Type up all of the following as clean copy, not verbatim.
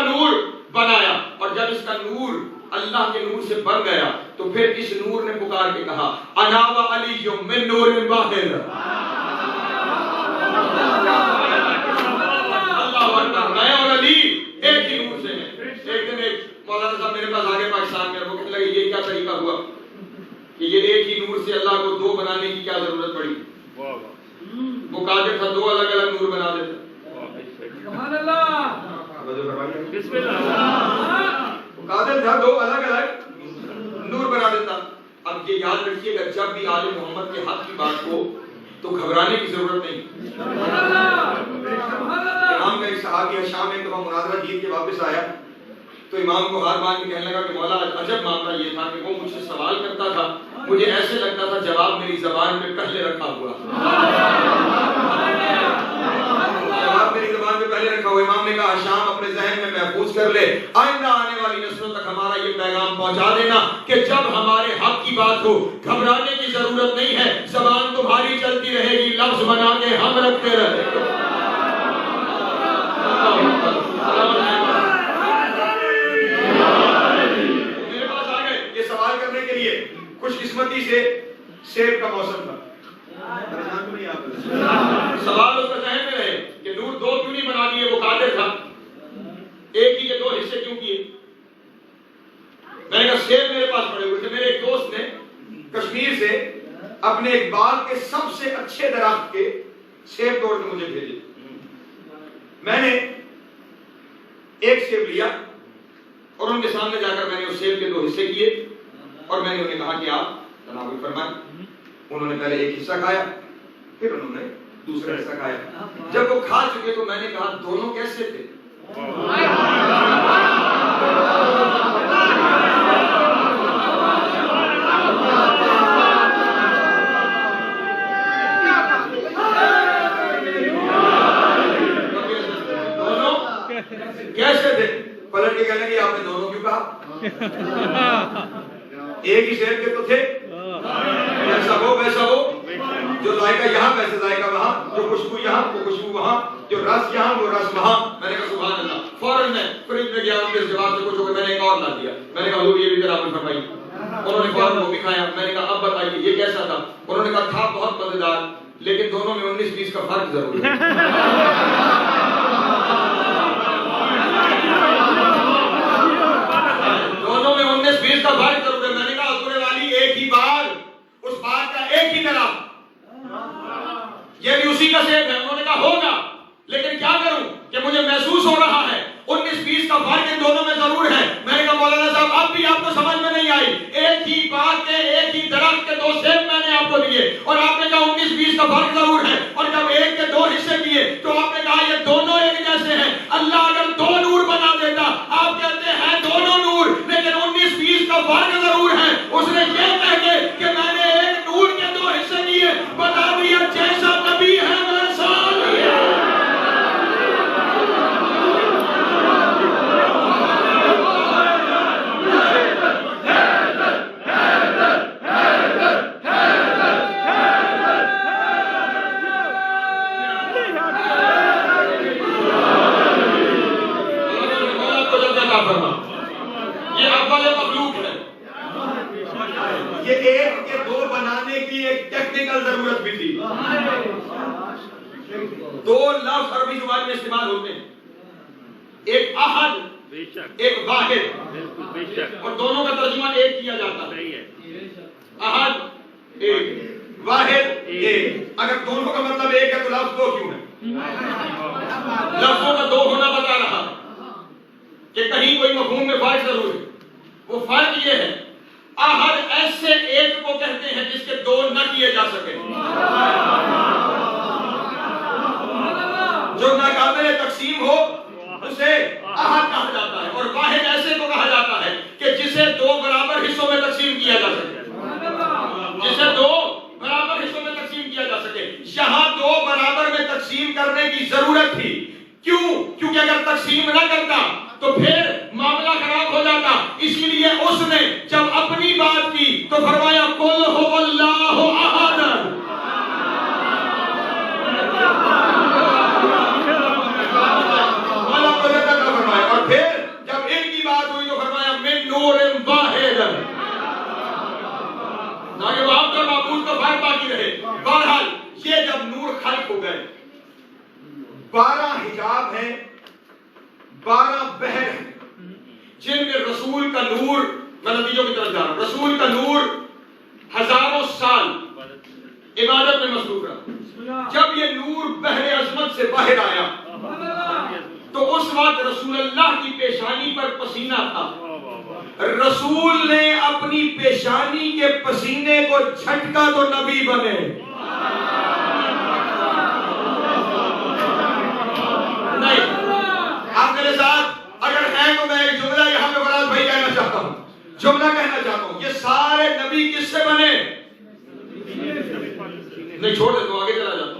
نور بنایا، اور جب اس کا نور اللہ کے نور سے بن گیا تو پھر اس نور نے پکار کے کہا انا و علی من نور واحد۔ اللہ اکبر، میں اور علی ایک ہی نور سے ہیں۔ ایک دن ایک مولانا صاحب میرے پاس آگے پاکستان میں، وہ کہنے لگے یہ کیا طریقہ ہوا کہ یہ ایک ہی نور سے اللہ کو دو بنانے کی کیا ضرورت پڑی؟ وہ قادر تھا دو الگ الگ نور بنا دیتا۔ سبحان اللہ، بسم اللہ، وہ قادر تھا دو الگ الگ نور بنا دیتا۔ اب یہ یاد رکھیے گا جب بھی آل محمد کے حق کی بات ہو تو گھبرانے کی ضرورت نہیں۔ امام کا ایک صحابی شام میں ایک دفعہ مناظرہ جیت کے واپس آیا تو امام کو ہار مان کے کہنے لگا کہ مولا عجب معاملہ یہ تھا کہ وہ مجھ سے سوال کرتا تھا، مجھے ایسے لگتا تھا جواب میری زبان پہ پہلے رکھا ہوا، جواب میری زبان پہ پہلے رکھا ہوا۔ امام نے کہا شام اپنے ذہن میں محفوظ کر لے، آئندہ آنے والی نسلوں تک ہمارا یہ پیغام پہنچا دینا کہ جب ہمارے حق کی بات ہو گھبرانے کی ضرورت نہیں ہے، زبان تمہاری چلتی رہے گی، لفظ بنا کے ہم رکھتے رہے۔ خوش قسمتی سے سیب کا موسم تھا، سوال اس کا ذہن میں رہے کہ نور دو کیوں نہیں بنا دیے، وہ قادر تھا ایک ہی کے دو حصے کیوں کیے؟ میں نے کہا سیب میرے پاس پڑے ہوئے تھے، میرے ایک دوست نے کشمیر سے اپنے ایک باغ کے سب سے اچھے درخت کے سیب توڑ کے مجھے بھیجے۔ میں نے ایک سیب لیا اور ان کے سامنے جا کر میں نے اس سیب کے دو حصے کیے اور میں نے انہیں کہا کہ آپ تناول فرمائیں۔ انہوں نے پہلے ایک حصہ کھایا، پھر انہوں نے دوسرا حصہ کھایا۔ جب وہ کھا چکے تو میں نے کہا دونوں کیسے تھے؟ دونوں کیسے تھے؟ پلٹ کے کہنے کہ آپ نے دونوں کیوں کہا؟ ایک ہی شہر کے تو تھے، جیسا ہو ویسا ہو، جو ذائقہ یہاں ویسا ذائقہ وہاں، جو خوشبو یہاں وہ خوشبو وہاں، جو رس یہاں وہ رس وہاں۔ میں نے کہا سبحان اللہ۔ فوراً میں فریج میں گیا، ان کے جواب سے کچھ ہو گیا، میں نے ایک اور لا دیا، میں نے کہا حضور یہ بھی تناول فرمائیے۔ انہوں نے فوراً وہ بھی کھایا۔ میں نے کہا اب بتائیے یہ کیسا تھا؟ انہوں نے کہا تھا بہت مزیدار، لیکن دونوں میں 19-20 کا فرق ضرور ہے۔ دونوں میں 19-20 کا فرق ضرور ہے۔ میں نے کہا حضور والی ایک ہی باغ، اس باغ کا ایک ہی درخت، یہ بھی اسی کا سیب ہے۔ انہوں نے کہا ہوگا، لیکن کیا کروں کہ مجھے محسوس ہو رہا ہے 19-20 کا فرق ان دونوں میں ضرور ہے۔ میں نے کہا مولانا صاحب اب بھی آپ کو سمجھ میں نہیں آئی، ایک ہی باغ کے ایک ہی درخت کے دو سیب میں نے آپ کو دیے اور آپ نے کہا 19-20 کا فرق ضرور ہے، اور جب ایک کے دو حصے کیے تو آپ نے کہا یہ دونوں ایک جیسے ہیں۔ اللہ اگر دو نور بنا دیتا، آپ کہتے ہیں دونوں نور، لیکن 19-20 کا فرق ضرور ہے۔ اس نے یہ کہہ کے کہ میں نے ایک نور کے دو حصے کیے، بتا دیا جیسا نبی ہے ویسا ضرورت بھی تھی۔ دو لفظ عربی زبان میں استعمال ہوتے ہیں، ایک احد ایک واحد، اور دونوں کا ترجمہ ایک کیا جاتا ہے۔ احد ایک، واحد ایک۔ اگر دونوں کا مطلب ایک ہے تو لفظ دو کیوں ہے؟ لفظوں کا دو ہونا بتا رہا کہ کہیں کوئی مفہوم میں فرق ضرور ہے۔ وہ فرق یہ ہے احد ایسے ایک کو کہتے ہیں جس کے دو نہ کیے جا سکے، جو ناقابل تقسیم ہو اسے احد کہا جاتا ہے، اور واحد ایسے کو کہا جاتا ہے کہ جسے دو برابر حصوں میں تقسیم کیا جا سکے، جسے دو برابر حصوں میں تقسیم کیا جا سکے۔ یہاں دو برابر میں تقسیم کرنے کی ضرورت تھی، کیوں؟ کیونکہ اگر تقسیم نہ کرتا تو پھر معاملہ خراب ہو جاتا۔ اسی لیے اس نے جب اپنی بات کی تو فرمایا قل هو اللہ احد۔ اور پھر باقی رہے. بہرحال یہ جب نور خلق ہو گئے، 12 حجاب ہیں، 12 بہر ہیں، جن میں رسول کا نور، میں نتیجوں کی طرف جا رہا ہوں، رسول کا نور ہزاروں سال عبادت میں مصروف رہا. جب یہ نور بحر عظمت سے باہر آیا تو اس وقت رسول اللہ کی پیشانی پر پسینہ تھا. رسول نے اپنی پیشانی کے پسینے کو جھٹکا تو نبی بنے. نہیں، آپ میرے ساتھ اگر ہیں تو میں ایک جملہ یہاں پہ فراز بھائی کہنا چاہتا ہوں، جملہ کہنا چاہتا ہوں. یہ سارے نبی کس سے بنے؟ نہیں چھوڑ دے تو آگے چلا جاتا.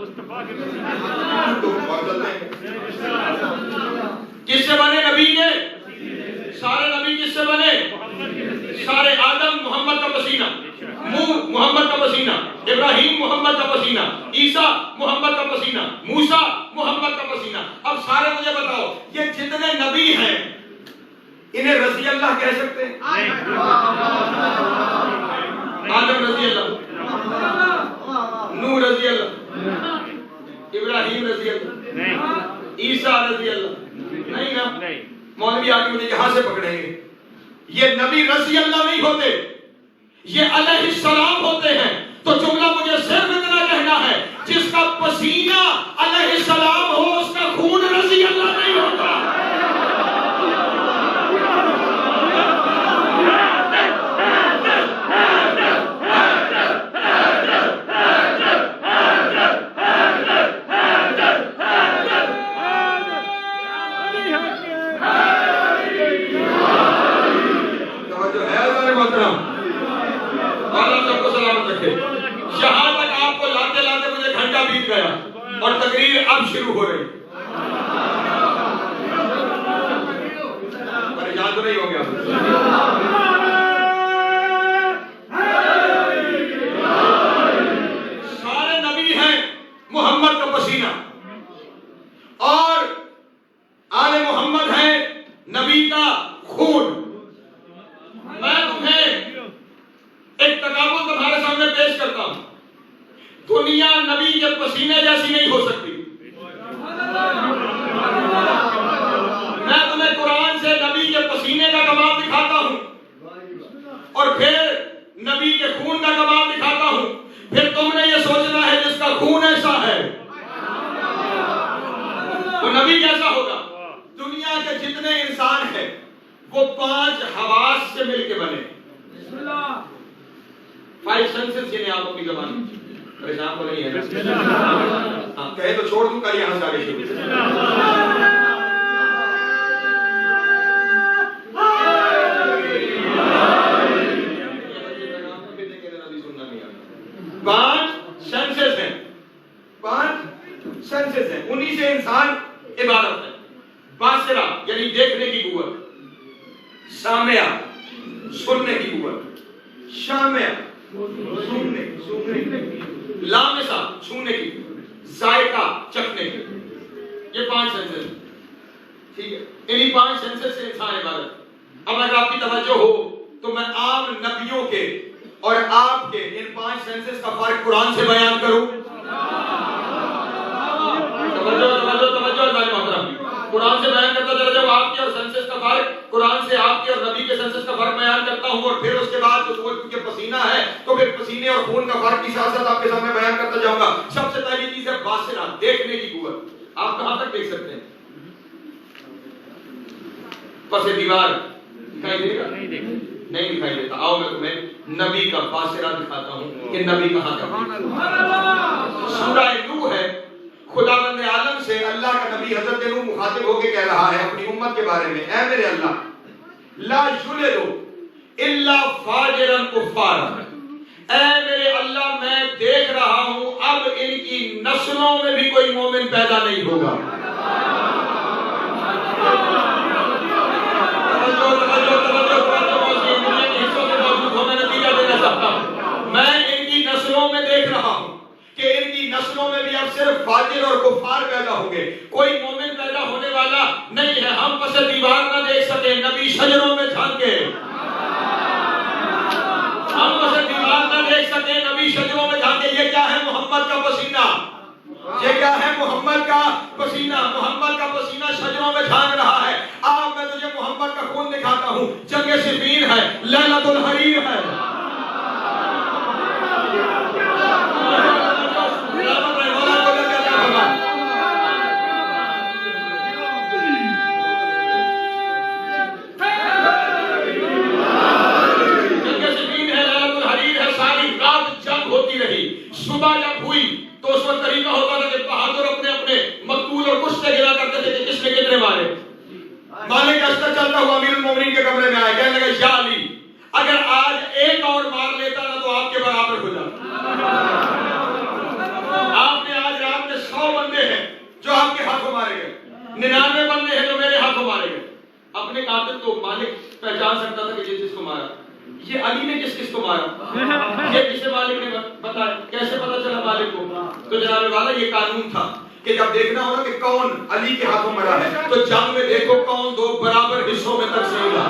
کس سے بنے نبی کے؟ سارے نبی کس سے بنے؟ سارے آدم محمد کا پسینہ، نوح محمد کا پسینہ، ابراہیم محمد کا پسینہ، عیسیٰ محمد کا پسینہ، موسیٰ محمد کا پسینہ. اب سارے مجھے بتاؤ یہ جتنے نبی ہیں انہیں رضی اللہ کہہ سکتے ہیں؟ آدم رضی اللہ، نوح رضی اللہ، ابراہیم رضی اللہ، عیسیٰ رضی اللہ، نہیں نا؟ مولوی آگے مجھے یہاں سے پکڑیں گے. یہ نبی رضی اللہ نہیں ہوتے، یہ علیہ السلام ہوتے ہیں. تو جملہ مجھے صرف اتنا کہنا ہے، جس کا پسینہ علیہ السلام ہو اس کا خون رضی اللہ نہیں ہوتا. یہاں تک آپ کو لاتے لاتے مجھے گھنٹہ بیت گیا اور تقریر اب شروع ہو رہی. پریشان تو نہیں ہو گیا؟ سارے نبی ہیں محمد کا پسینہ اور آل محمد ہیں نبی کا خون. میں تمہیں ایک تقابل تمہارے سامنے پیش کرتا ہوں. دنیا نبی کے پسینے جیسی نہیں ہو سکتی. میں تمہیں قرآن سے نبی کے پسینے کا کمال دکھاتا ہوں اور پھر نبی کے خون کا کمال دکھاتا ہوں. پھر تم نے یہ سوچنا ہے جس کا خون ایسا ہے وہ نبی کیسا ہوگا. دنیا کے جتنے انسان ہیں وہ 5 حواس سے مل کے بنے. 5 سینسز جنہیں آپ اپنی زبان پریشان کو نہیں ہے. ہاں کہے تو چھوڑ دوں کل یہاں سے آگے شروع. پانچ سینسز ہیں، 5 سینسز ہیں. انہی سے انسان عبادت ہے. باصرہ یعنی دیکھنے کی قوت، سامعہ سننے کی قوت، شامعہ سونگنے، لامسہ چھونے کی، ذائقہ چکھنے کی. یہ 5 سینسز ہیں. ٹھیک ہے، انہی 5 سینسز سے انسان عبادت. اب اگر آپ کی توجہ ہو تو میں عام نبیوں کے اور آپ کے ان 5 سینسز کا فرق قرآن سے بیان کروں. قرآن سے بیان کرتا چلا جب آپ کے اور سینسز کا فرق، قرآن سے آپ کے اور نبی کے سینسز کا فرق بیان کرتا ہوں اور پھر اس کے بعد جو کے پسینہ ہے تو پھر پسینے اور خون کا فرق کی ساتھ ساتھ آپ کے سامنے بیان کرتا جاؤں گا. سب سے پہلی چیز ہے باصرہ، دیکھنے کی قوت. آپ کہاں تک دیکھ سکتے ہیں؟ پس دیوار دکھائی دے گا؟ نہیں دکھائی دیتا. آؤ میں تمہیں نبی کا باصرہ دکھاتا ہوں کہ نبی کہاں تک. سورہ نوح ہے. خداوند عالم سے اللہ کا نبی حضرت نوح مخاطب ہو کے کہہ رہا ہے اپنی امت کے بارے میں، اے میرے اللہ لا یلد الا فاجرا کفارا. اے میرے اللہ میں دیکھ رہا ہوں اب ان کی نسلوں میں بھی کوئی مومن پیدا نہیں ہوگا. میں ان کی نسلوں میں دیکھ رہا ہوں کہ ان کی نسلوں میں بھی اب صرف فاجر اور کفار پیدا ہوں گے، کوئی مومن پیدا ہونے والا نہیں ہے. ہم پس دیوار نہ دیکھ سکے، نبی شجروں میں جھانکے. ہم پس دیوار نہ دیکھ سکے نبی شجروں میں جھانکے. یہ کیا ہے؟ محمد کا پسینہ. یہ کیا ہے؟ محمد کا پسینہ. محمد کا پسینہ شجروں میں جھانک رہا ہے. آج میں تجھے محمد کا خون دکھاتا ہوں. جنگ صفین ہے, لیلۃ الحریر ہے. صبح جب ہوئی تو اس وقت طریقہ ہوتا تھا کہ بہادر اپنے اپنے مقتول اور کچھ سے گرا کرتے تھے کہ کس نے کتنے مارے. مالک اشتر چلتا ہوا امیر المومنین کے کمرے میں آیا, کہنے لگا یا علی, اگر آج ایک اور مار لیتا نا تو آپ کے برابر ہو جاتا. آپ نے آج رات میں 100 بندے ہیں جو آپ کے ہاتھوں مارے گئے, 99 بندے ہیں جو میرے ہاتھوں مارے گئے. اپنے قاتل کو مالک پہچان سکتا تھا کہ جس جس کو مارا. یہ علی نے کس کس کو مارا, یہ کسے مالک نے بتایا, کیسے پتا چلا مالک کو؟ تو جناب والا یہ قانون تھا کہ جب دیکھنا ہونا کہ کون علی کے ہاتھوں مرا ہے تو جنگ میں دیکھو کون دو برابر حصوں میں تقسیم ہے.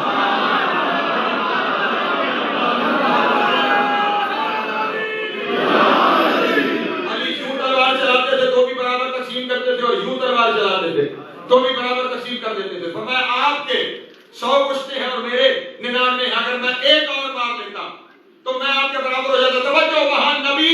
علی یوں تلوار چلاتے تھے تو بھی برابر تقسیم کرتے تھے, اور یوں تلوار چلاتے تھے تو بھی برابر تقسیم کر دیتے تھے. فرمایا آپ کے 100 کشتے ہیں اور میرے 99 ہیں, اگر میں ایک اور مار لیتا تو میں آپ کے برابر ہو جاتا. توجہ, وہاں نبی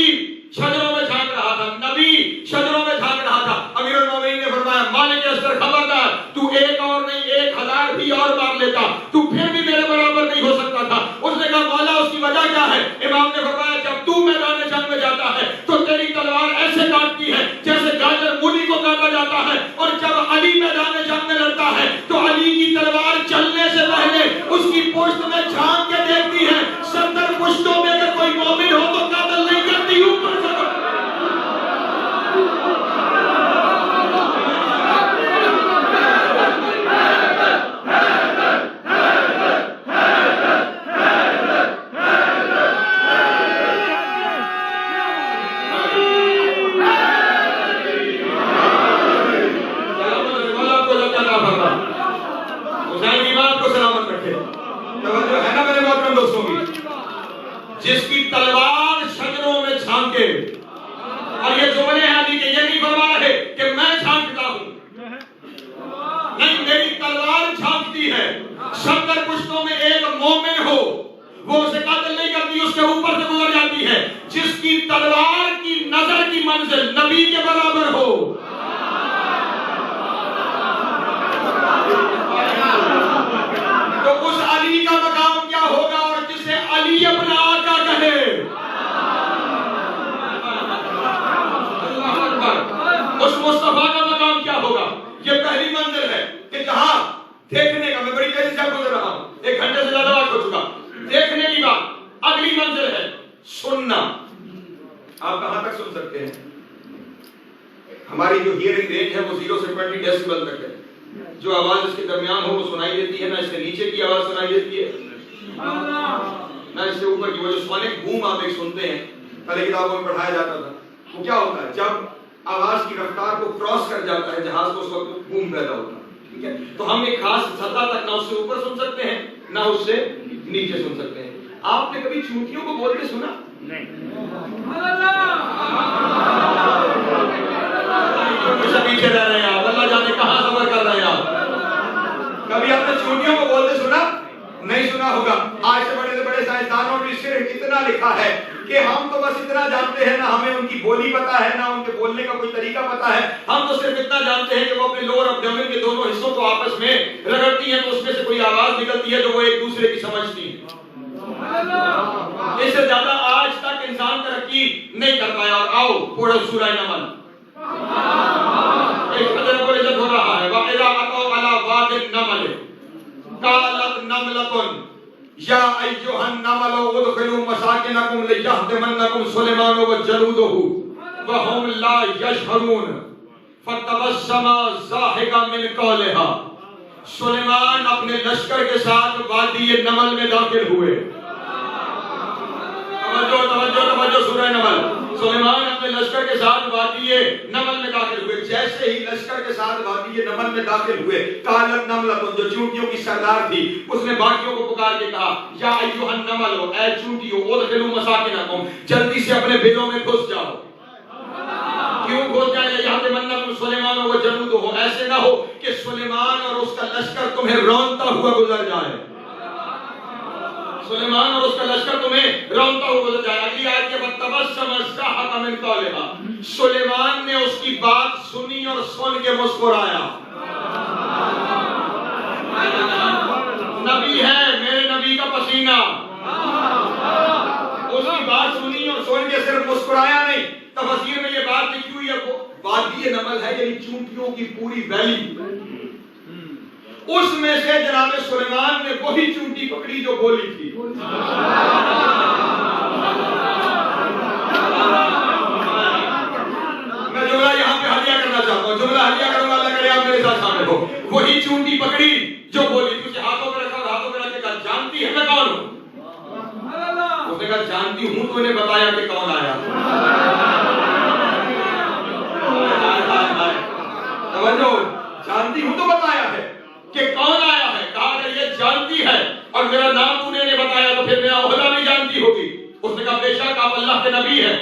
شجروں میں جھانک رہا تھا. نبی شجروں میں جھانک رہا تھا. امیر المومنین نے فرمایا مالک اشتر خبردار, تو ایک اور نہیں 1000 بھی اور مار لیتا تو پھر بھی میرے برابر نہیں ہو سکتا تھا. اس نے کہا مولا اس کی وجہ کیا ہے؟ امام نے فرمایا جب تو میدان جنگ میں جاتا ہے تو تیری تلوار ایسے کاٹتی ہے جیسے گاجر مولی کو کاٹا جاتا ہے, اور جب علی میدان جنگ میں لڑتا ہے تو علی کی تلوار چلنے سے پہلے اس کی پشت میں جھانک کے دیکھتی ہے. 70 پشتوں میں اگر کوئی مومن ہو تو قتل نہیں کرتی. اوپر سے جس کی تلوار شجروں میں جھانکے, اور یہ جملے ہیں علی کے, یہ نہیں فرما رہے کہ میں جھانکتا ہوں, نہیں میری تلوار جھانکتی ہے. 70 پشتوں میں ایک مومن ہو وہ اسے قتل نہیں کرتی, اس کے اوپر سے گزر جاتی ہے. جس کی تلوار کی نظر کی منزل نبی کے برابر ہو, تو اس علی کا مقام کیا ہوگا, اور جسے علی اپنا آقا کہے, اس مصطفیٰ کا مقام کیا ہوگا. یہ پہلی منزل ہے کہ جہاں دیکھنے کا, میں بڑی تیزی سے گزر رہا ہوں, 1 گھنٹے سے زیادہ وقت ہو چکا, دیکھنے کی بات. اگلی منزل ہے سننا. آپ کہاں تک سن سکتے ہیں؟ ہماری جو ہیئرنگ رینج ہے وہ 0 سے 20 ڈیسیبل تک ہے. جو آواز اس کے درمیان ہو وہ سنائی دیتی ہے, نہ اس سے نیچے کی آواز سنائی دیتی ہے نہ اس سے اوپر کی. وہ جو سونک بوم آپ ایک سنتے ہیں, پہلے کتابوں میں پڑھایا جاتا تھا, وہ کیا ہوتا ہے جب آواز کی رفتار کو کراس کر جاتا ہے جہاز کو, اس وقت بوم پیدا ہوتا ہے. ٹھیک ہے, تو ہم ایک خاص سطح تک نہ اس سے اوپر سن سکتے ہیں نہ اس سے نیچے سن سکتے ہیں. آپ نے کبھی چونٹیوں کو بولتے سنا؟ نہیں. پیچھے رہ رہے ہیں آپ, اللہ جانے کہاں سفر کر رہے ہیں آپ. کبھی آپ نے چونٹیوں کو بولتے سنا؟ نہیں سنا ہوگا. آج سے بڑے سائنسدانوں نے صرف اتنا لکھا ہے کہ ہم تو بس اتنا جانتے ہیں, نہ ہمیں ان کی بولی پتا ہے نہ ان کے بولنے کا کوئی طریقہ پتا ہے. ہم تو صرف اتنا جانتے ہیں کہ وہ اپنے لوور ابڈومن کے دونوں حصوں کو آپس میں رگڑتی ہیں تو اس میں سے کوئی آواز نکلتی ہے جو وہ ایک دوسرے کی سمجھتی ہیں. اس سے زیادہ آج تک انسان ترقی نہیں کر پایا. اور آؤ پڑھو سورہ نمل. ایک قدر کو رجت ہو رہا ہے. وَإِذَا أَتَوْا عَلَى وَادِ النَّمْلِ قَالَتْ نَمْلَةٌ يَا أَيُّهَا النَّمْلُ ادْخُلُوا مَسَاكِنَكُمْ لِيَهْدِمَنَّكُمْ سُلَيْمَانُ وَجُنُودُهُ وَهُمْ لَا يَشْعُرُونَ فَتَبَسَّمَ ضَاحِكًا مِنْ قَوْلِهَا. سلیمان اپنے لشکر کے ساتھ وادی نمل میں داخل ہوئے. توجہ سورہ نمل. سلیمان اپنے لشکر کے ساتھ وادی نمل میں داخل ہوئے. جیسے ہی لشکر کے ساتھ وادی نمل میں داخل ہوئے, قالت نملۃ, جو چونٹیوں کی سردار تھی, اس نے باقیوں کو پکار کے کہا, یا ایھا النمل, اے چونٹیوں, ادخلوا مساکنکم, جلدی سے اپنے بلوں میں گھس جاؤ. کیوں گھس جائیں؟ یحطمنکم سلیمان و جنودہ, ایسے نہ ہو کہ سلیمان اور اس کا لشکر تمہیں رونتا ہوا گزر جائے. سلیمان اور اس کا لشکر تمہیں رونتا ہوا گزر جائے. اگلی آیت کے بعد تبسم ضحک من قولھا, سلیمان نے اس کی بات سنی اور سن کے مسکرایا. نبی ہے, میرے نبی کا پسینہ, اس کی بات سنی اور سن کے صرف مسکرایا نہیں. تفسیر میں یہ بات لکھی ہوئی ہے, وادی نمل ہے یعنی چونٹیوں کی پوری ویلی, اس میں سے جناب سلیمان نے وہی چونٹی پکڑی جو بولی تھی. میں جملہ یہاں پہ حلیہ کرنا چاہتا ہوں, جملہ حلیہ کروں گا, اللہ کرے آپ میرے ساتھ شامل ہو. وہی چونٹی پکڑی جو بولی تھی, اسے ہاتھوں پہ رکھا اور ہاتھوں پہ رکھ کے کہا, جانتی ہے میں کون ہوں؟ اس نے کہا جانتی ہوں, تو انہیں بتایا کہ کون آیا. جانتی ہوں تو بتایا ہے کہ کون آیا ہے. کہا اگر یہ جانتی ہے اور میرا نام تو نے بتایا تو پھر میرا عہدہ بھی جانتی ہوگی. اس نے کہا بے شک آپ اللہ کے نبی ہیں.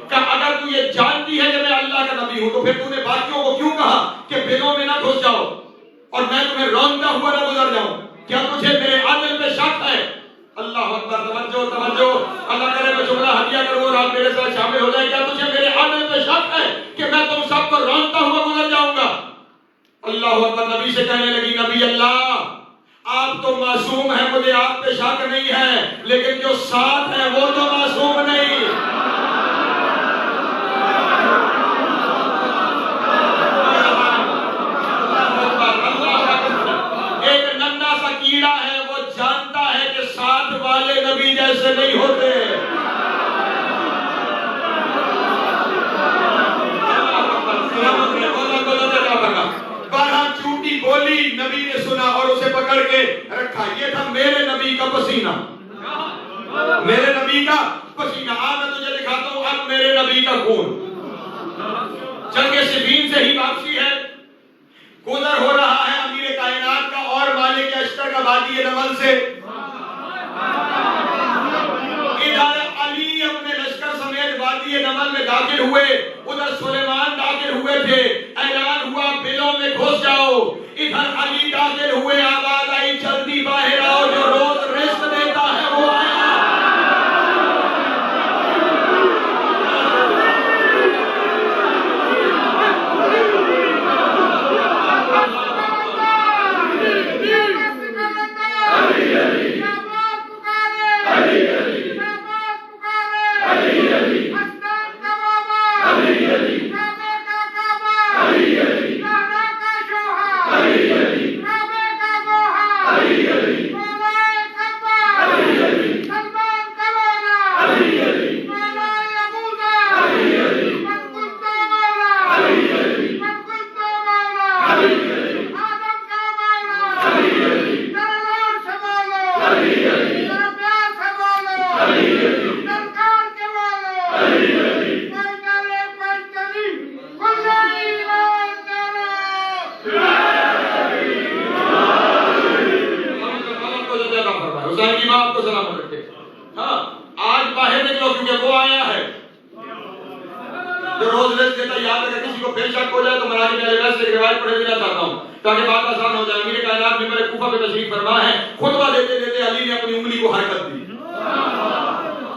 کہا اگر تو یہ جانتی ہے کہ میں اللہ کا نبی ہوں تو پھر تو نے باقیوں کو کیوں کہا کہ بلوں میں نہ گھس جاؤ اور میں تمہیں رونتا ہوا نہ گزر جاؤں؟ کیا تجھے میرے عدل پہ شک ہے؟ اللہ اکبر, توجہ توجہ, اللہ کرے میں جملہ حلیہ کروں اور آپ میرے ساتھ شامل ہو جائیں. کیا تجھے میرے عدل پہ شک ہے کہ میں تم سب کو رونتا ہوا گزر جاؤں گا؟ اللہ اکبر. نبی سے کہنے لگی, نبی اللہ آپ تو معصوم ہیں, مجھے آپ پہ شک نہیں ہے, لیکن جو ساتھ ہے وہ تو معصوم نہیں. ایک ننھا سا کیڑا ہے, وہ جانتا ہے کہ ساتھ والے نبی جیسے نہیں ہوتے. چونٹی بولی, نبی نے سنا اور اسے پکڑ کے رکھا. یہ تھا میرے نبی کا پسینہ, میرے نبی کا پسینہ. آج میں تجھے دکھاتا ہوں اب میرے نبی کا خون. جنگ صفین سے ہی واپسی ہے, گزر ہو رہا ہے امیر کائنات کا اور مالک اشتر کا وادی نمل سے. ادھر علی اپنے لشکر سمیت وادی نمل میں داخل ہوئے, ادھر سلیمان داخل ہوئے تھے. اعلان ہوا بلوں میں گھس جاؤ. ادھر علی داخل ہوئے, آواز آئی جلدی باہر آؤ, جو روز رزق دیتا ہے وہ آیا.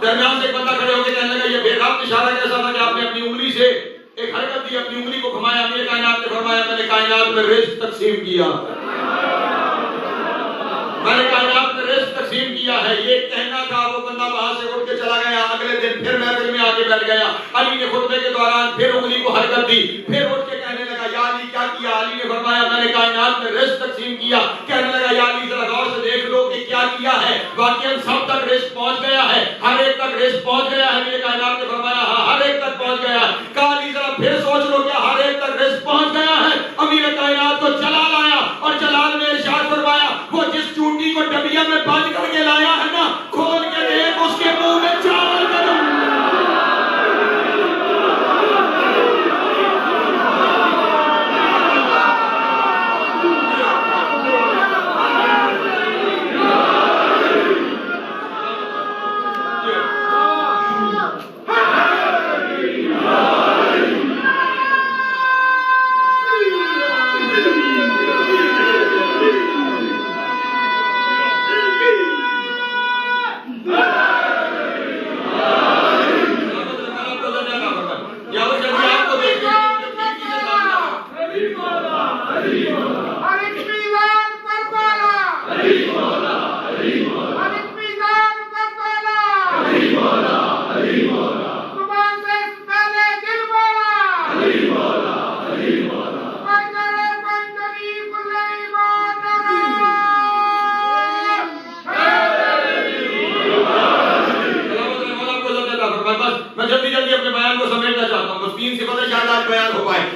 درمیان سے ایک بندہ کھڑے ہو کے کہنے لگا, یہ بے ربط اشارہ کیسا تھا کہ آپ نے اپنی انگلی سے ایک حرکت دی, اپنی انگلی کو گھمایا. امیر کائنات نے فرمایا, میں نے کائنات میں رزق تقسیم کیا, میں نے کائنات میں رزق تقسیم کیا ہے. یہ کہنا تھا, وہ بندہ وہاں سے اٹھ کے چلا گیا. اگلے دن پھر محفل میں آ کے بیٹھ گیا. علی نے خطبے کے دوران پھر انگلی کو حرکت دی, پھر اٹھ کے کہنے لگا, یا علی کیا کیا؟ علی نے فرمایا, میں نے کائنات میں رزق تقسیم کیا. کہنے لگا, یا علی ذرا غور سے دیکھ لو کہ کیا کیا ہے. واقعاً سب تک رزق پہنچ گیا ہے, ہر ایک تک رزق پہنچ گیا ہے. میرے کائنات نے فرمایا, ہاں ہر ایک تک پہنچ گیا ہے. کہا, علی ذرا پھر سوچ لو, کیا ہر ایک تک رزق پہنچ گیا ہے؟ امیر کائنات کو جلال آیا اور جلال میں ارشاد فرمایا, وہ جس چونٹی کو ڈبیا میں بند کر کے لایا ہے نا, کھول کے دیکھ, اس کے منہ میں چاول کا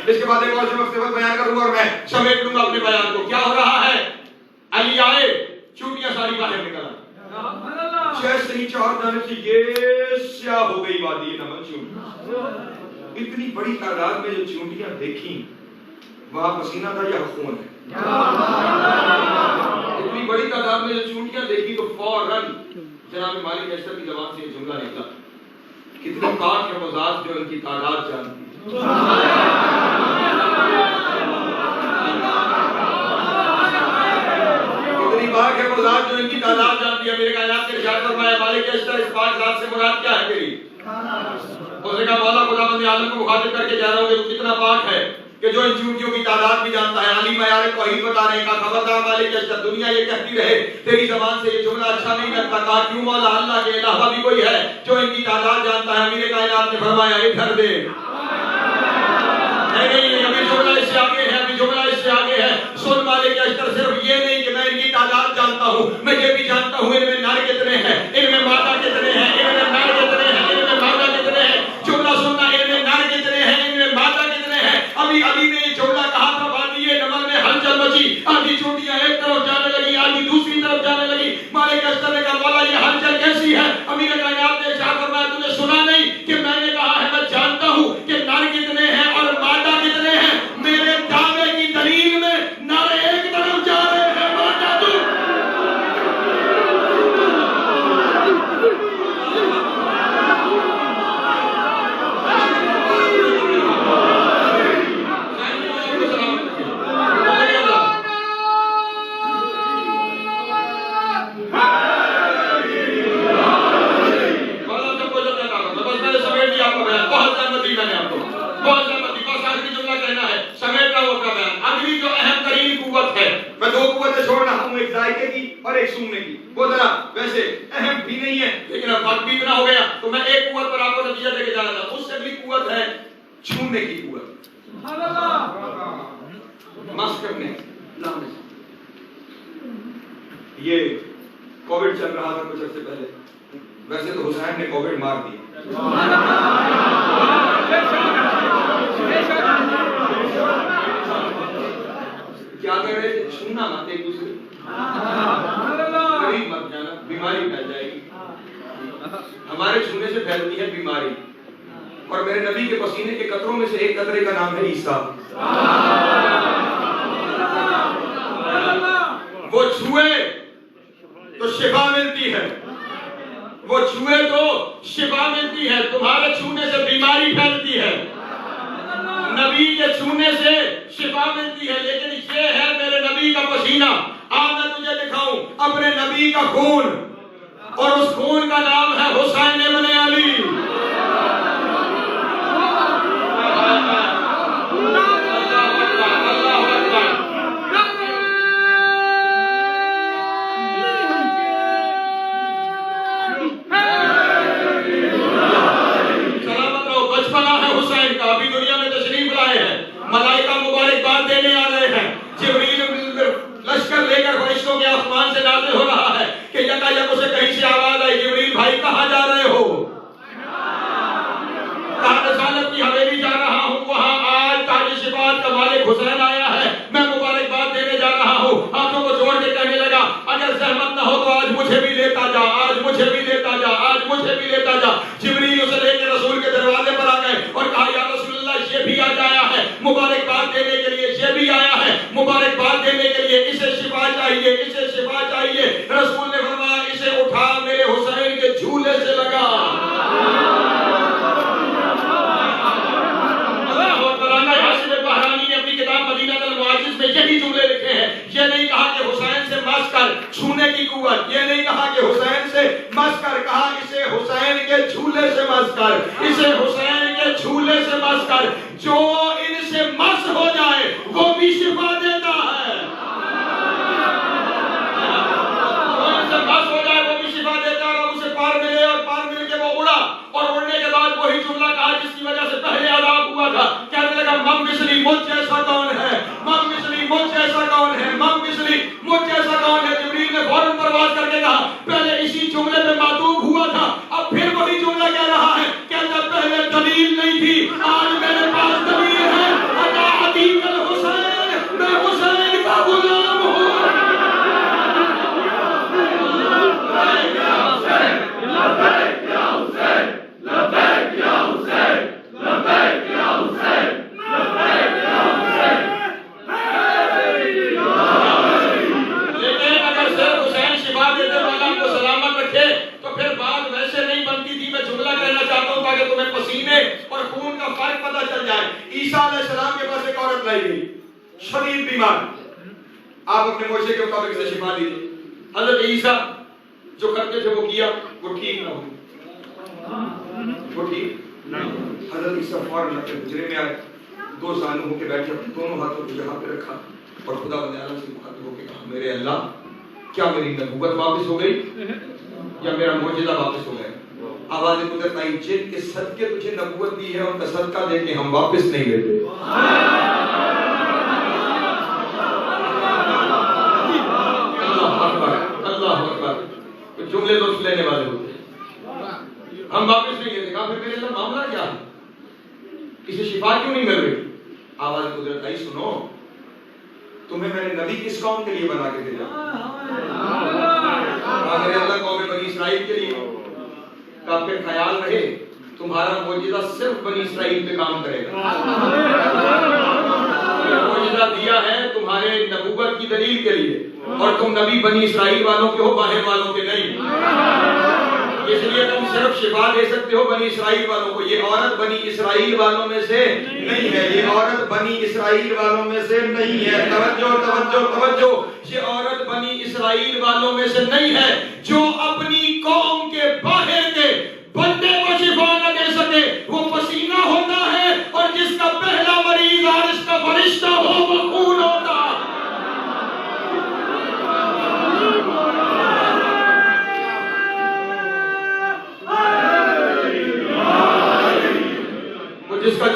اس کے بعد ایک اور سبق بیان کروں گا اور میں سمیٹ لوں گا اپنے بیان کو. کیا ہو رہا ہے؟ علی آئے, چونٹیاں ساری باہر نکل آئی, جیسے ہی چار جانب سے یہ سیاہ ہو گئی وادی نمن چونٹیاں. اتنی بڑی تعداد میں جو چونٹیاں دیکھیں وہاں پسینہ تھا یا خون ہے؟ اتنی بڑی تعداد میں جو چونٹیاں دیکھی تو فوراً جناب مالک اشتر کی زبان سے یہ جملہ نکلا, کتنے پاک ہے وہ ذات جو ان کی تعداد جانتی ہے. کتنی پاک ہے وہ ذات جو ان کی تعداد جانتی ہے. میرے کائنات کے ارشاد فرمایا مالک اشتر اس پاک ذات سے مراد کیا ہے تیری؟ اس نے کہا مولا خدا بند عالم کو مخاطب کر کے کہہ رہا ہوں کہ تو کتنا پاک ہے کہ جو ان چونٹیوں کی تعداد بھی جانتا ہے. علی معیار توحید بتا رہے ہیں. کہا خبردار مالک اشتر دنیا یہ کہتی رہے تیری زبان سے یہ جملہ اچھا نہیں لگتا. کہا کیوں مولا اللہ کے علاوہ بھی کوئی ہے جو ان کی تعداد جانتا ہے؟ میرے کائنات نے فرمایا ادھر دے. نہیں ابھی جملہ اس سے آگے ہے, ابھی جملہ اس سے آگے ہے. سن مالک اشتر صرف یہ نہیں کہ میں ان کی تعداد جانتا ہوں, میں یہ بھی جانتا ہوں ان میں نر کتنے ہیں, ان میں مادہ کتنے ہیں, ان میں نر کتنے ہیں, ان میں مادہ کتنے ہیں. جملہ سننا, ان میں نر کتنے ہیں, ان میں مادہ کتنے ہیں. ابھی علی نے یہ جملہ کہا تھا وادی نمل میں ہلچل مچی, آدھی چونٹیاں ایک طرف جانے لگی, آدھی دوسری طرف جانے لگی. مالک اشتر نے کہا مولا یہ ہلچل کیسی ہے؟ امیر کائنات نے ارشاد فرمایا تم نے سنا نہیں کہ میں نے کہا ہے میں جانتا ہوں کہ نر کتنے ہیں اور مادہ کتنے ہیں. میرے دعوے کی دلیل میں نر ایک طرف جا رہے ہیں, مادہ تو اور ایک سوننے کی, وہ ذرا ویسے اہم بھی نہیں ہے لیکن اب وقت بھی اتنا ہو گیا تو میں ایک قوت پر آپ کو نتیجہ دے کے جانا تھا. اس سے اگلی قوت ہے چھونے کی قوت, مس کرنے. یہ کووڈ چل رہا تھا کچھ عرصے پہلے, ویسے تو حسین نے کووڈ مار دیا. کیا کہہ رہے تھے؟ چھونا مت ایک دوسرے, قریب مت جانا, بیماری پھیل جائے گی. ہمارے چھونے سے پھیلتی ہے بیماری, اور میرے نبی کے پسینے کے قطروں میں سے ایک قطرے کا نام ہے عیسیٰ. وہ چھوئے تو شفا ملتی ہے, وہ چھوئے تو شفا ملتی ہے. تمہارے چھونے سے بیماری پھیلتی ہے, نبی کے چھونے سے شفا ملتی ہے. لیکن یہ ہے میرے نبی کا پسینہ. آج میں تجھے دکھاؤں اپنے نبی کا خون, اور اس خون کا نام ہے حسین ابن علی. سلامت رہو. بچپنا ہے حسین کا, ابھی دنیا میں تشریف لائے ہیں, ملائکہ مبارکباد دینے آ رہے ہیں. جبریل لشکر لے کر فرشتوں کے آسمان سے نازل ہو رہا ہے کہ یکا یک اسے کہیں سے آواز آئی, جبریل بھائی کہاں جا رہے ہو؟ کہا رسالت کی حویلی جا رہا ہوں, وہاں آج تاج شفاعت کا مالک حسین آیا ہے, میں مبارکباد دینے جا رہا ہوں. ہاتھوں کو جوڑ کے کہنے لگا اگر زحمت نہ ہو تو آج مجھے بھی لیتا جا, آج مجھے بھی لیتا جا, آج مجھے بھی لیتا جا. جبریل اسے لے کے رسول کے دروازے پر آ گئے اور کہا یا رسول اللہ یہ بھی آج آیا ہے مبارکباد دینے کے لیے, یہ بھی آیا ہے مبارکباد دینے کے لیے, اسے شفا چاہیے, اسے شفا چاہیے. رسول نے فرمایا اسے اٹھا میرے حسین کے جھولے سے لگا. بہرانی نے اپنی کتاب مدینہ المعجز میں یہی جملے لکھے ہیں. یہ نہیں کہا کہ حسین سے مس کر چھونے کی قوت, یہ نہیں کہا کہ حسین سے مس کر, کہا اسے حسین کے جھولے سے مس کر, اسے حسین کے جھولے سے مس کر. جو ان سے مس ہو جائے وہ بھی شفا دیتا ہے. جو ان سے مس ہو جائے وہ بھی شفا دیتا ہے. اور اسے پار ملے, اور پار مل کے وہ اڑا, اور اڑنے کے بعد وہی جملہ کہا جس کی وجہ سے پہلے عذاب ہوا تھا. کہنے لگا مم مثلی مجھ جیسا کون ہے, مم مثلی مجھ جیسا کون ہے, مم مثلی مجھ جیسا کون ہے. جبریل نے فوراً پرواز کر کے کہا پہلے اسی جملے پہ معطوف ہوا تھا, اب پھر وہی جملہ کہہ رہا ہے. کہتا پہلے دلیل نہیں تھی, آج میرے پاس دلیل ہے. پسینے اور خون کا فرق پتہ چل جائے. عیسیٰ علیہ السلام کے پاس ایک عورت لائی گئی شدید بیمار. آپ اپنے موشے کے مطابق سے شفا دیجیے. حضرت عیسیٰ جو کرتے تھے وہ کیا, وہ ٹھیک نہ ہوئی, وہ ٹھیک نہ. حضرت عیسیٰ فوراً اپنے حجرے میں آئے, 2 زانو ہو کے بیٹھے, اپنے دونوں ہاتھوں کو یہاں پہ رکھا اور خدا بندے اعلیٰ سے مخاطب ہو کے کہا, میرے اللہ کیا میری نبوت واپس ہو گئی یا میرا معجزہ واپس ہو گیا؟ آواز قدرت آئی, جن کے صدقے تجھے نبوت دی ہے ان کا صدقہ دے کے ہم واپس نہیں لیتے. اللہ اکبر, اللہ اکبر. تو جملے تو لینے والے ہوتے ہیں, ہم واپس نہیں لیتے. کہا پھر میرے اللہ معاملہ کیا ہے, اسے شفا کیوں نہیں مل رہی؟ آواز قدرت آئی, سنو تمہیں میں نے نبی کس قوم کے لیے بنا کے بھیجا؟ میرے اللہ قوم بنی اسرائیل کے لیے. کا پھر خیال رہے تمہارا معجزہ صرف بنی اسرائیل پہ کام کرے گا. معجزہ دیا ہے تمہارے نبوت کی دلیل کے لیے, اور تم نبی بنی اسرائیل والوں کے ہو, باہر والوں کے نہیں. اس لیے تم صرف شفا دے سکتے ہو بنی اسرائیل والوں کو. یہ عورت بنی اسرائیل والوں میں سے نہیں ہے, یہ عورت بنی اسرائیل والوں میں سے نہیں ہے. توجہ توجہ توجہ, یہ عورت بنی اسرائیل والوں میں سے نہیں ہے جو اپنی قوم کے باہر کے بندے کو شفا نہ دے سکے. وہ پسینہ ہوتا ہے اور جس کا پہلا مریض عارض کا فرشتہ ہو وہ خون ہوتا. جس کا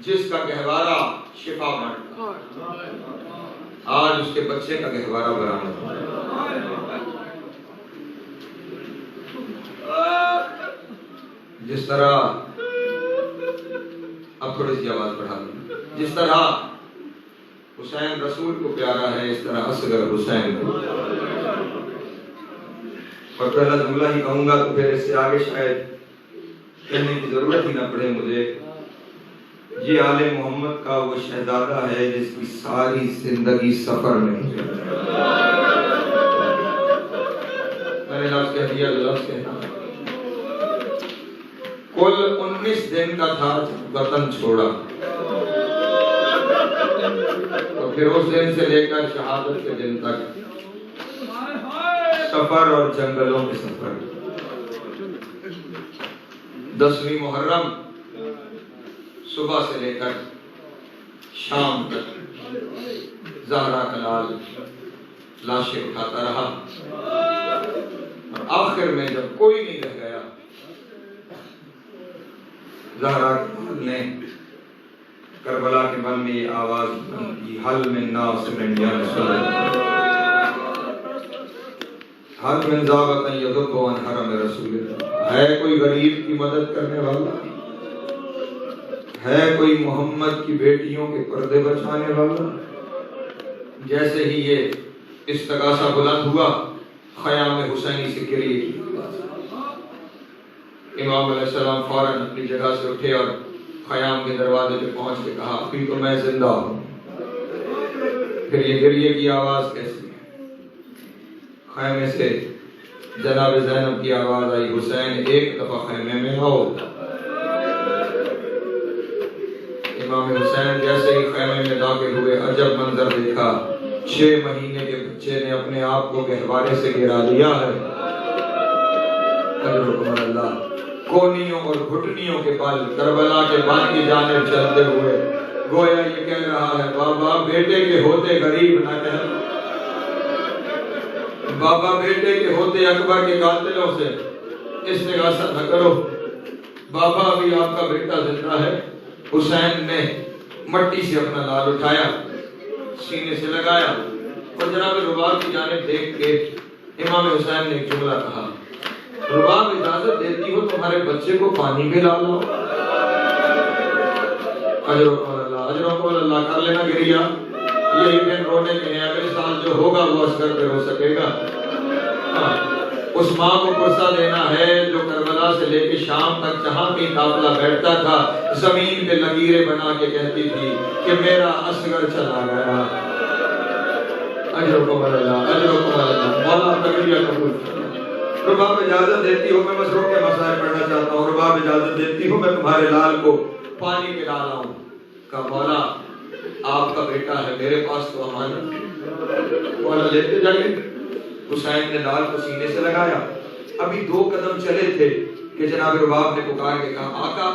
جس کا گہوارہ شفا بنتا, آج اس کے بچے کا گہوارہ برآمد. جس طرح, اب تھوڑی سی آواز بڑھا دیں, جس طرح حسین رسول کو پیارا ہے اس طرح اصغر حسین کو. اور پہلا جملہ ہی کہوں گا تو پھر اس سے آگے شاید کہنے کی ضرورت ہی نہ پڑے مجھے. یہ آل محمد کا وہ شہزادہ ہے جس کی ساری زندگی سفر میں گزری. میں نے لفظ کہہ دیا, لفظ کہنا. کل 19 دن کا تھا وطن چھوڑا, اور پھر اس دن سے لے کر شہادت کے دن تک سفر اور جنگلوں کے سفر. 10ویں محرم صبح سے لے کر شام تک زہرا کا لال لاشیں اٹھاتا رہا, اور آخر میں جب کوئی نہیں رہ گیا زہرا کے لال نے کربلا کے بن میں یہ آواز کی, حل من ناصر یا رسول اللہ, حل من ذابت یذب عن حرم رسول اللہ. ہے کوئی غریب کی مدد کرنے والا, ہے کوئی محمد کی بیٹیوں کے پردے بچانے والا؟ جیسے ہی یہ استغاثہ بلند ہوا, خیام حسینی سے گریے کی. امام علیہ السلام فوراً اپنی جگہ سے اٹھے اور خیام کے دروازے پہ پہنچ کے کہا, ابھی تو میں زندہ ہوں. پھر یہ گریے کی آواز کیسی ہے؟ خیمے سے جناب زینب کی آواز آئی, حسین ایک دفعہ خیمے میں آؤ. امام حسین جیسے ہی خیمے میں داخل ہوئے عجب منظر دیکھا. 6 مہینے کے بچے نے اپنے آپ کو گہوارے سے گرا لیا ہے. اجرکم اللہ. کونیوں اور گھٹنیوں کے پل کربلا کے بان کی جانب چلتے ہوئے گویا یہ کہہ رہا ہے, بابا بیٹے کے ہوتے غریب نہ کہہ, بابا بیٹے کے ہوتے اکبر کے قاتلوں سے استغاثہ نہ کرو. بابا بھی آپ کا بیٹا زندہ ہے. حسین نے مٹی سے اپنا لال اٹھایا, سینے سے لگایا, اور جناب رباب کی جانب دیکھ کے امام حسین نے ایک جملہ کہا, رباب اجازت دیتی ہو تمہارے بچے کو پانی میں لا لاؤ. اجرکم اللہ کر لینا گریا، یہی دن رونے کے ہیں، اگلے سال جو ہوگا وہ اصغر پہ ہو سکے گا۔ اس ماں کو پرسہ دینا ہے جو کربلا سے لے کے شام تک جہاں بھی قافلہ بیٹھتا تھا زمین پہ لکیریں بنا کے کہتی تھی کہ میرا اصغر چلا گیا۔ اجرکم اللہ، اجرکم اللہ، مولا تقریہ قبول کرے۔ رباب اجازت دیتی ہو، میں مسرور کے مسائل پڑھنا چاہتا ہوں، رباب اجازت دیتی ہو میں تمہارے لال کو پانی پلا رہا ہوں۔ کہا مولا آپ کا بیٹا ہے، میرے پاس تو امانت۔ مولا لیتے جائے۔ حسین نے لال کو سینے سے لگایا، ابھی 2 قدم چلے تھے کہ جناب رباب نے پکار کے کہا آقا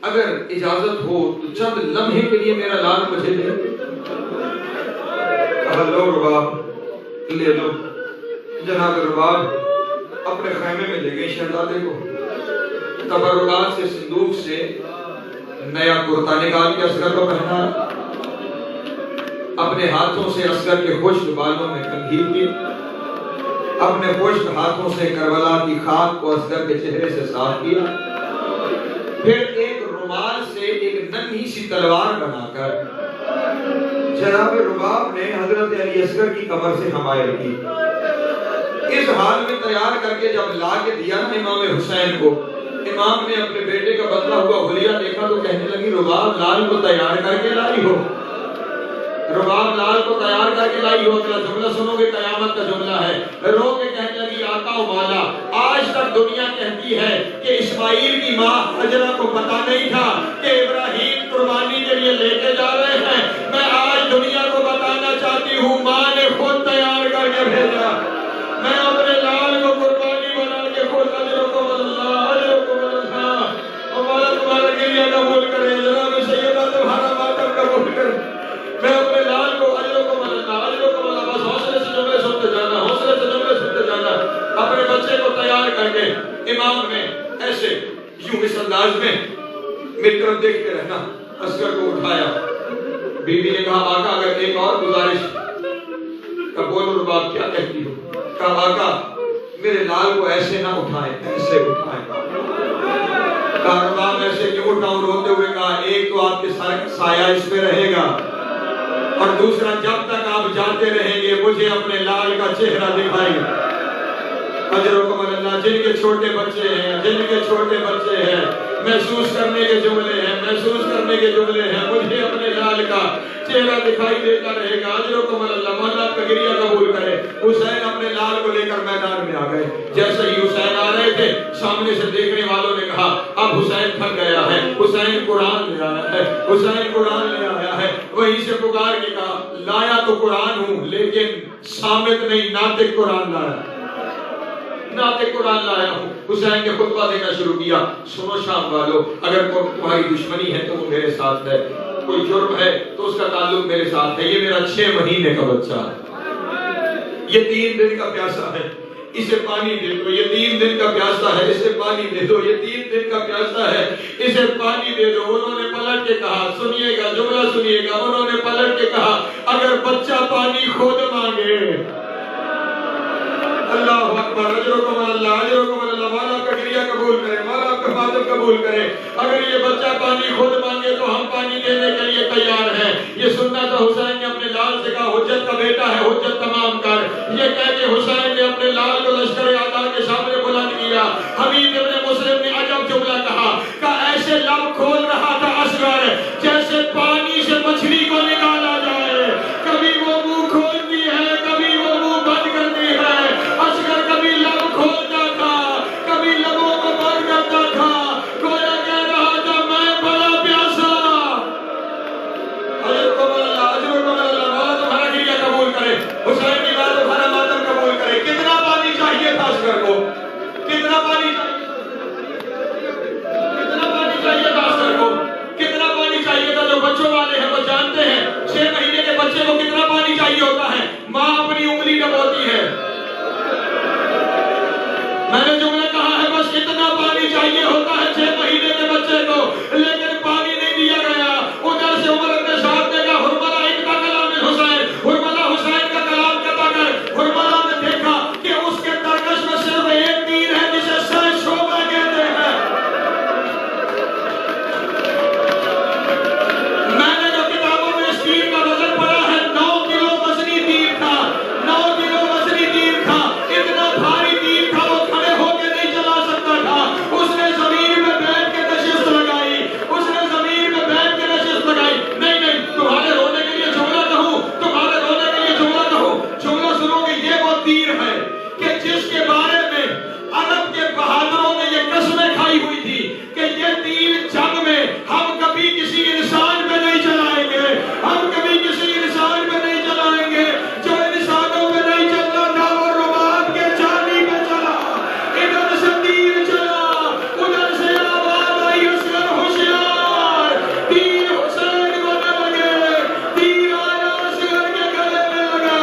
اگر اجازت ہو تو چند لمحے کے لیے میرا لال مجھے دے۔ کہا لو رباب لے لو۔ جناب رباب اپنے خیمے میں لے گئے شہزادے کو، تبرکات سے صندوق سے نیا کرتا نکال کے اصغر کو پہنا، اپنے ہاتھوں سے اصغر کے خشک بالوں میں کنگھی کی، اپنے خشک ہاتھوں سے کربلا کی خاک کو اصغر کے چہرے سے صاف کیا، پھر ایک رومال سے ایک ننھی سی تلوار بنا کر جناب رباب نے حضرت علی اصغر کی کمر سے حمایت کی۔ اس حال میں تیار کر کے جب لا کے دیا نا امام حسین کو، امام نے اپنے بیٹے کا بدلا ہوا حلیہ دیکھا تو کہنے لگی رباب لال کو تیار کر کے لائی ہو، رباب لال کو تیار کر کے لائی ہو۔ اگلا جملہ سنو گے قیامت کا جملہ ہے، رو کے کہنے لگی آقا و مولا آج تک دنیا کہتی ہے کہ اسماعیل کی ماں حجرہ کو پتا نہیں تھا کہ ابراہیم قربانی کے لیے لے کے جا رہے ہیں، میں آج دنیا کو بتانا چاہتی ہوں ماں نے خود تیار کر کے بھیجا، میں اپنے لال کو قربانی بنا کے خود اجرکم اللہ، اجرکم اللہ، اور مولا تمہارا گریہ قبول کرے، جناب سیدہ تمہارا ماتم قبول کرے، میں اپنے لال کو اجرکم اللہ، اجرکم اللہ، بس حوصلے سے جملے سنتے جانا، حوصلے سے جملے سنتے جانا۔ اپنے بچے کو تیار کر کے امام نے ایسے یوں اس انداز میں میری طرف دیکھتے رہنا، اصغر کو اٹھایا۔ بی بی نے کہا آقا اگر ایک اور گزارش، کہا بولو رباب کیا کہتی ہو؟ کہا آقا میرے لال کو ایسے نہ اٹھائیں، ایسے اٹھائیں۔ کہا رباب ایسے کیوں اٹھاؤں؟ روتے ہوئے کہا ایک تو آپ کے سر کا سایہ اس پہ رہے گا، اور دوسرا جب تک آپ جاتے رہیں گے مجھے اپنے لال کا چہرہ دکھائے گا۔ اجرکم اللہ، جن کے چھوٹے بچے ہیں، جن کے چھوٹے بچے ہیں، محسوس کرنے کے جملے ہیں، محسوس کرنے کے جملے ہیں، مجھے اپنے لال کا چہرہ دکھائی دیتا رہے گا۔ اجرکم اللہ، مولا کا گریہ قبول کرے۔ حسین اپنے لال کو لے کر میدان میں آ گئے۔ جیسے ہی حسین آ رہے تھے سامنے سے دیکھنے والوں نے کہا اب حسین تھک گیا ہے، حسین قرآن لے آیا ہے، حسین قرآن لے آیا ہے۔ وہیں سے پکار کے کہا لایا تو قرآن ہوں لیکن صامت نہیں، ناطق قرآن لایا، ناطق قرآن لایا ہوں۔ حسین نے خطبہ دینا شروع کیا، سنو شام والو، اگر کوئی تمہاری دشمنی ہے تو وہ میرے ساتھ ہے، کوئی جرم ہے تو اس کا تعلق میرے ساتھ ہے، یہ میرا 6 مہینے کا بچہ ہے، یہ 3 دن کا پیاسا ہے، اسے پانی دے دو، یہ 3 دن کا پیاسا ہے، اسے پانی دے دو، یہ 3 دن کا پیاسا ہے، اسے پانی دے دو۔ انہوں نے پلٹ کے کہا، سنیے گا جملہ سنیے گا، انہوں نے پلٹ کے کہا اگر بچہ پانی خود مانگے، اللہ اکبر، اجرکم اللہ، اجرکم اللہ، مولا کا گریہ قبول کرے، مولا کا ماتم قبول کرے۔ اگر یہ بچہ پانی خود مانگے تو ہم پانی دینے کے لیے تیار ہیں۔ یہ سننا تھا حسین نے اپنے لال سے کہا حجت کا بیٹا ہے، حجت تمام کر۔ یہ کہہ کے حسین نے اپنے لال کو لشکر اعداء کے سامنے بلند کیا۔ حبیب ابن مسلم نے عجب جملہ کہا کہ ایسے لب کھول رہا تھا اصغر جیسے پانی سے مچھلی کو نکالا جائے، کبھی وہ منہ کھولتی ہے کبھی وہ منہ بند کرتی ہے۔ اصغر کبھی لب کھولتا تھا کبھی لبوں کو بند کرتا تھا، گویا کہہ رہا تھا میں بڑا پیاسا۔ اجرکم اللہ، اجرکم اللہ، مولا تمہارا گریہ قبول کرے، حسین کی بات تمہارا ماتم قبول کرے۔ جس کے بارے میں عرب کے بہادروں نے یہ قسمیں کھائی ہوئی تھی کہ یہ تیر جنگ میں ہم کبھی کسی انسان پہ نہیں چلائیں گے، ہم کبھی کسی انسان پہ نہیں چلائیں گے، جو انسانوں پہ نہیں چلنا نہ وہ رباط کے چاندی پہ چلا، ادھر سے تیر چلا، ادھر سے آواز آئی اصغر ہوشیار، تیر حسین بنے لگے، تیر آیا اصغر کے گلے میں لگا،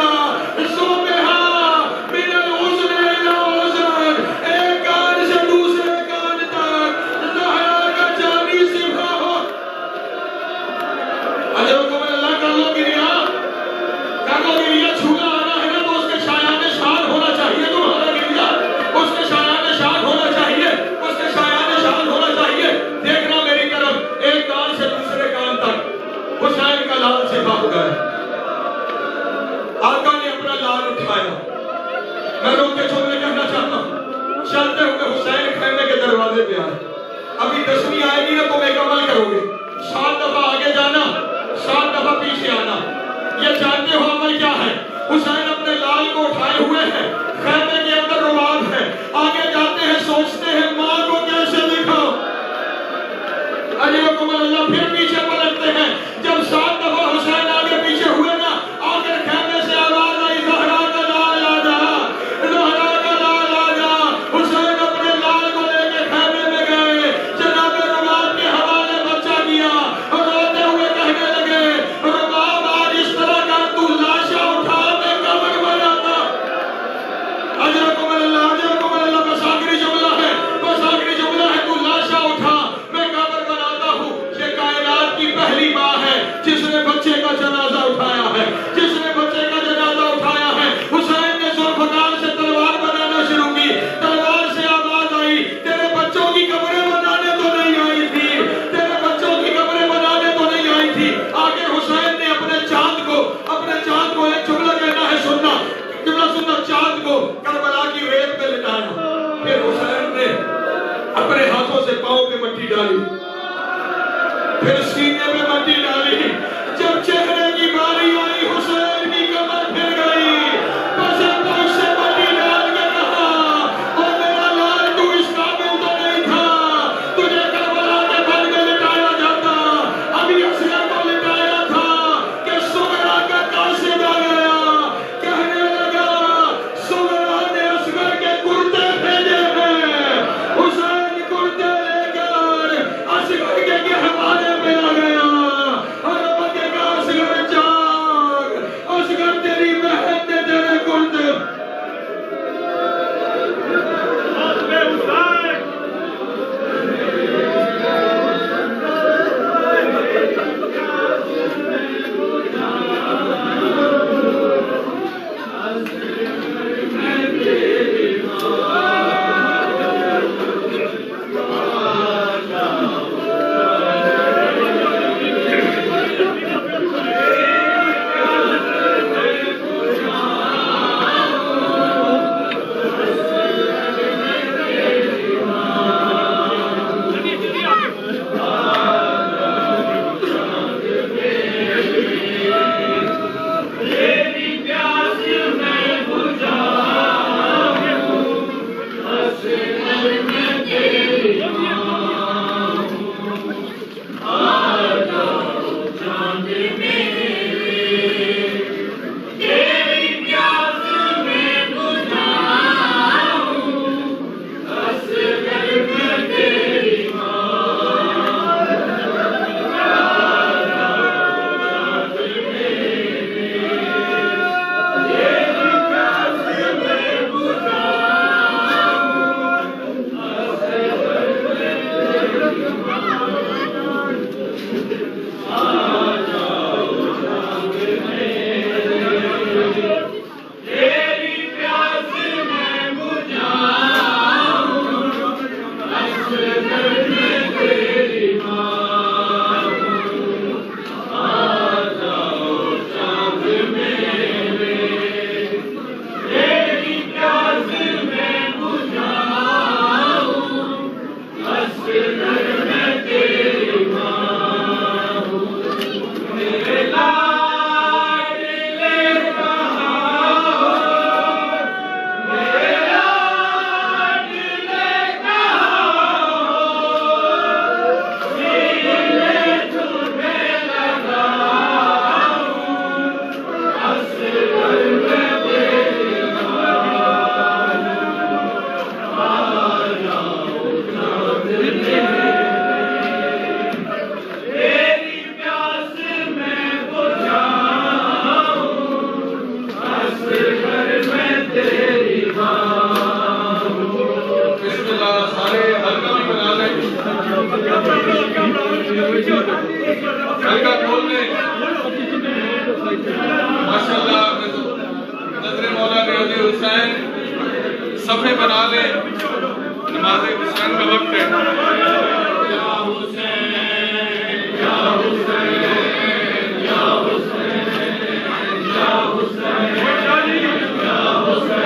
صبحا من الحزن الى حزن، ایک کان سے دوسرے کان تک زہرا کا جانی سفا ہو۔ اجر کو میں اللہ کر لو گریا، کر لو گریا، چھولا آنا ہے نا تو اس کے شایان شاد ہونا چاہیے، تمہارا گریا اس کے شایان شاد ہونا چاہیے، اس کے شایان شاد ہونا چاہیے۔ دیکھنا میری طرف، ایک کان سے دوسرے کان تک حسین کا لال سفا ہو گیا۔ آقا نے اپنا لال اٹھایا۔ میں روک کے چھوڑنے کہنا چاہتا ہوں، چلتے ہوئے حسین خیمے کے دروازے پہ آئے۔ ابھی 10ویں آئے گی نا تم ایک عمل کرو گے، 7 دفعہ آگے جانا، 7 دفعہ پیچھے آنا۔ یہ جانتے ہو عمل کیا ہے؟ حسین اپنے لال کو اٹھائے ہوئے ہیں، خیمے کے اندر رباط ہے، آگے جاتے ہیں، سوچتے ہیں ماں کو کیسے دکھاؤ۔ اجرکم اللہ، پھر پیچھے پلٹتے ہیں۔ جب 7 دفعہ حسین آگے پیچھے ہوئے نا، آخر خیمے سے آواز آئی زہرا کا لال آ جا، زہرا کا لال آ جا۔ حسین اپنے لال کو لے کے خیمے میں گئے، جناب رباط کے حوالے بچہ دیا، روتے ہوئے کہنے لگے رباط آج اس طرح کر تو لاشا اٹھا میں قبر بناتا۔ اجرکم اللہ، بس آخری جملہ ہے، بس آخری جملہ ہے، تو لاشا اٹھا میں قبر بناتا ہوں۔ یہ کائنات کی پہلی ماں ہے جس نے بچے کا جنازہ اٹھایا ہے، جس نے بچے کا جنازہ اٹھایا ہے۔ حسین نے ذوالفقار سے تلوار بنانا شروع کی، تلوار سے آواز آئی تیرے بچوں کی قبریں بنانے تو نہیں آئی تھی، تیرے بچوں کی قبریں بنانے تو نہیں آئی تھی۔ آگے حسین نے اپنے چاند کو ایک جملہ کہنا ہے، سننا جملہ سننا، چاند کو کربلا کی ریت پہ لٹایا۔ پھر حسین نے اپنے ہاتھوں سے پاؤں پہ مٹی ڈالی، پھر سینے میں مٹی ڈالی۔ جب چہرے کی باری آئی حسین کی کمر پھر گئی، بس پاؤں سے مٹی ڈال کے کہا او میرا لال تو اس قابل تو نہیں تھا، تجھے کربلا کے بل میں لٹایا جاتا، ابھی اصغر کو لٹایا تھا کہ سغرا کا قاصد آ گیا۔ کہنے لگا سغرا نے اصغر کے کرتے بھیجے ہیں۔ حسین کرتے لے کر اصغر کے گہوارے میں آ گیا، اور وہ کہا اصغر جاگ، اصغر تیری بہن نے تیرے کرتے۔ ہلکا کھول دیں ماشاءاللہ نظر مولا علی حسین صفحے بنا لیں نماز حسین کا وقت ہے یا حسین یا حسین یا حسین یا حسین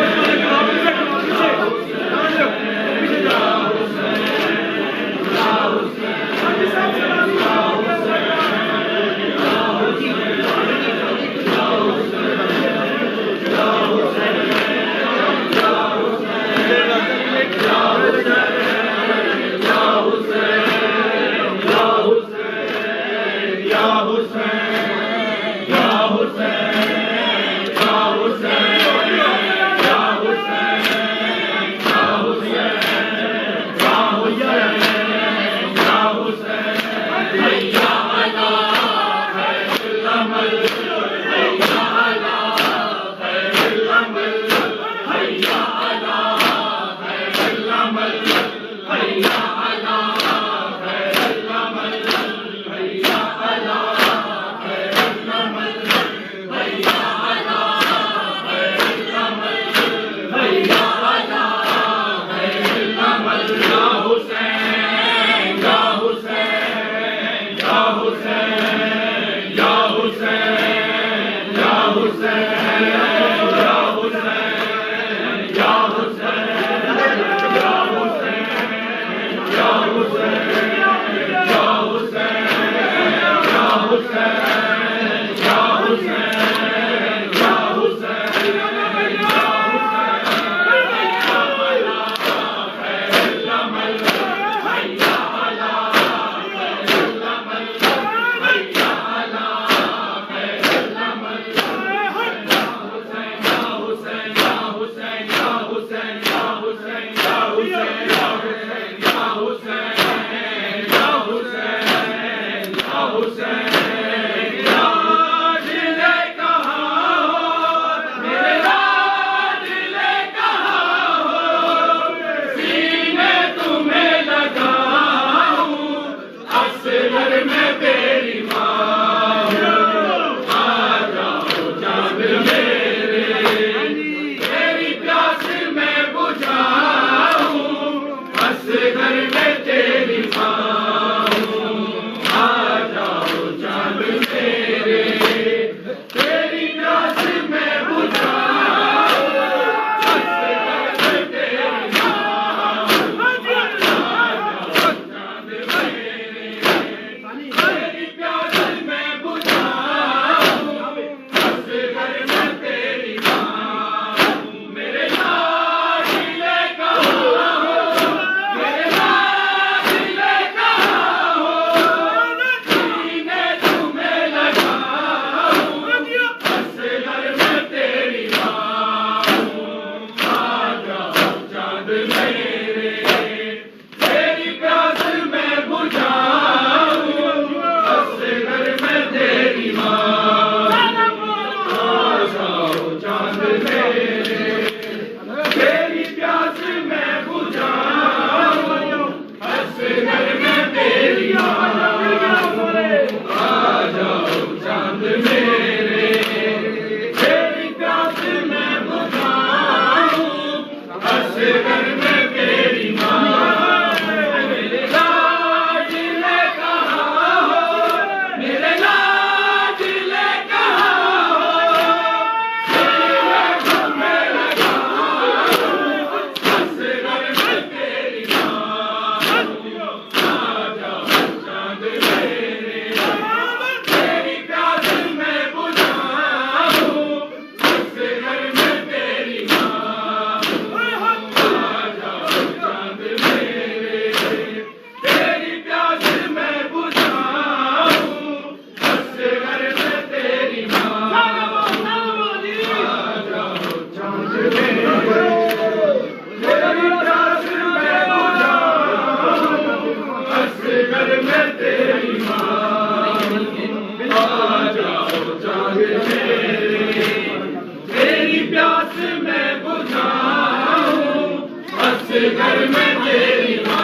گھر میں تیری